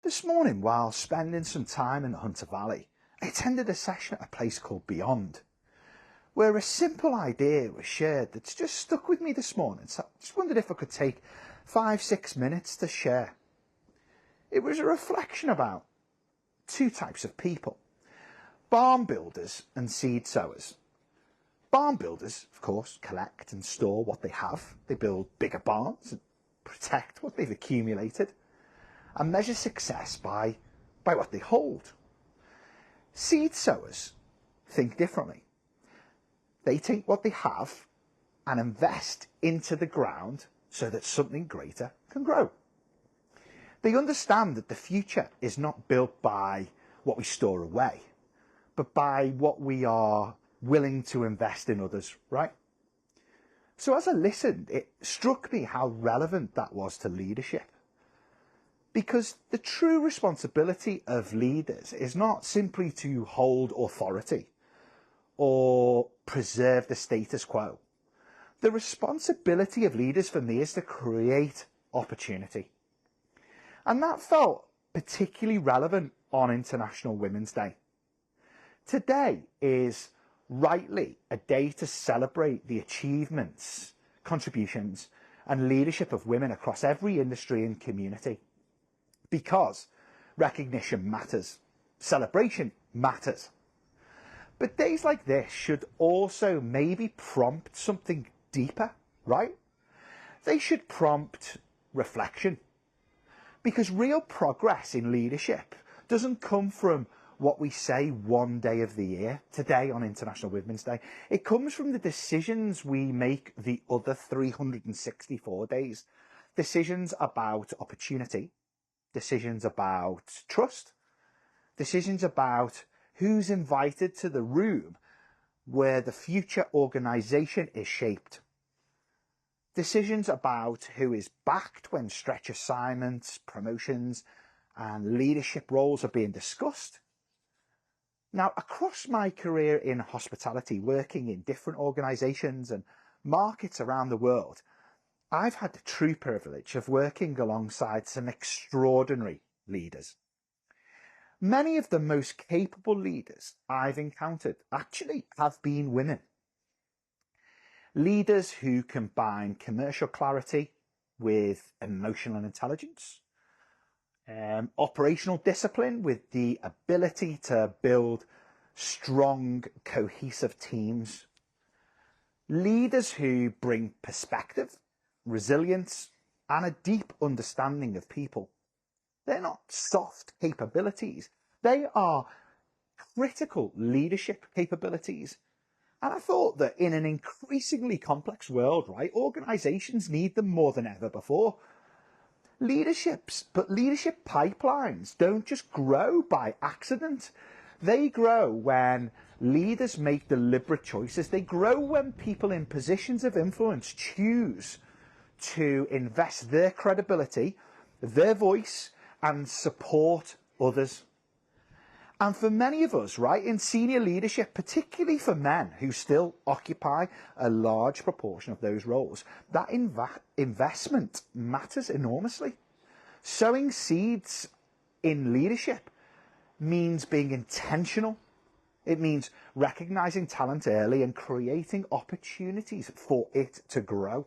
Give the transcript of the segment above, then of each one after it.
This morning, while spending some time in the Hunter Valley, I attended a session at a place called Beyond, where a simple idea was shared that's just stuck with me this morning. So I just wondered if I could take 5-6 minutes to share. It was a reflection about two types of people: barn builders and seed sowers. Barn builders, of course, collect and store what they have. They build bigger barns and protect what they've accumulated and measure success by what they hold. Seed sowers think differently. They take what they have and invest into the ground so that something greater can grow. They understand that the future is not built by what we store away, but by what we are willing to invest in others, right? So as I listened, it struck me how relevant that was to leadership. Because the true responsibility of leaders is not simply to hold authority or preserve the status quo. The responsibility of leaders for me is to create opportunity. And that felt particularly relevant on International Women's Day. Today is rightly a day to celebrate the achievements, contributions, and leadership of women across every industry and community. Because recognition matters, celebration matters. But days like this should also maybe prompt something deeper, right? They should prompt reflection. Because real progress in leadership doesn't come from what we say one day of the year, today on International Women's Day. It comes from the decisions we make the other 364 days. Decisions about opportunity, decisions about trust, decisions about who's invited to the room where the future organisation is shaped. Decisions about who is backed when stretch assignments, promotions and leadership roles are being discussed. Now, across my career in hospitality, working in different organisations and markets around the world, I've had the true privilege of working alongside some extraordinary leaders. Many of the most capable leaders I've encountered actually have been women. Leaders who combine commercial clarity with emotional intelligence, operational discipline with the ability to build strong, cohesive teams. Leaders who bring perspective, resilience, and a deep understanding of people. They're not soft capabilities. They are critical leadership capabilities. And I thought that in an increasingly complex world, right, organizations need them more than ever before. Leadership pipelines don't just grow by accident. They grow when leaders make deliberate choices. They grow when people in positions of influence choose to invest their credibility, their voice, and support others. And for many of us, right, in senior leadership, particularly for men who still occupy a large proportion of those roles, that investment matters enormously. Sowing seeds in leadership means being intentional. It means recognizing talent early and creating opportunities for it to grow.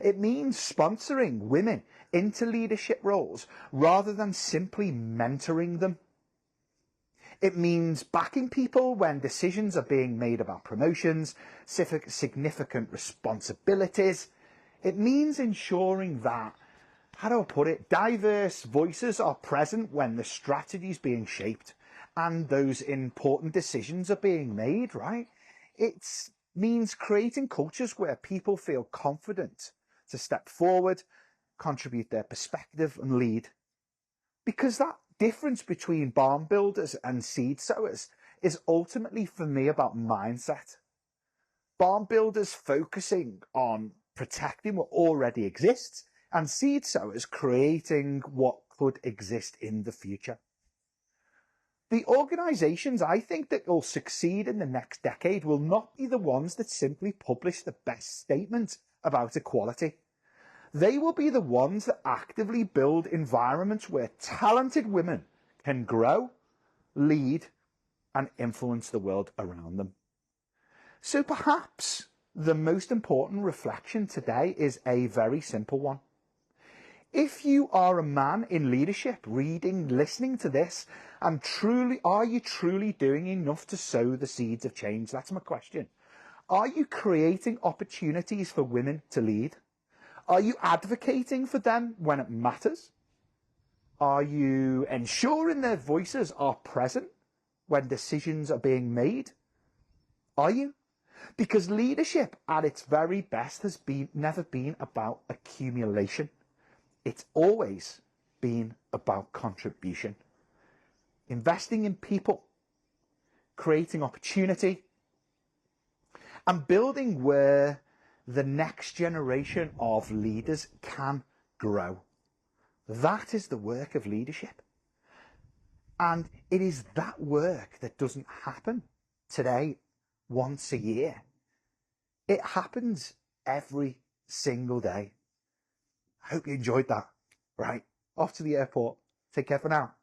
It means sponsoring women into leadership roles rather than simply mentoring them. It means backing people when decisions are being made about promotions, significant responsibilities. It means ensuring that, how do I put it, diverse voices are present when the strategy is being shaped and those important decisions are being made, right? It means creating cultures where people feel confident to step forward, contribute their perspective and lead. Because that difference between barn builders and seed sowers is ultimately, for me, about mindset. Barn builders focusing on protecting what already exists, and seed sowers creating what could exist in the future. The organisations I think that will succeed in the next decade will not be the ones that simply publish the best statement about equality. They will be the ones that actively build environments where talented women can grow, lead, and influence the world around them. So perhaps the most important reflection today is a very simple one. If you are a man in leadership, reading, listening to this, and are you truly doing enough to sow the seeds of change? That's my question. Are you creating opportunities for women to lead? Are you advocating for them when it matters? Are you ensuring their voices are present when decisions are being made? Are you? Because leadership at its very best has never been about accumulation. It's always been about contribution. Investing in people, creating opportunity, and building where the next generation of leaders can grow. That is the work of leadership. And it is that work that doesn't happen today, once a year. It happens every single day. I hope you enjoyed that. Right, off to the airport. Take care for now.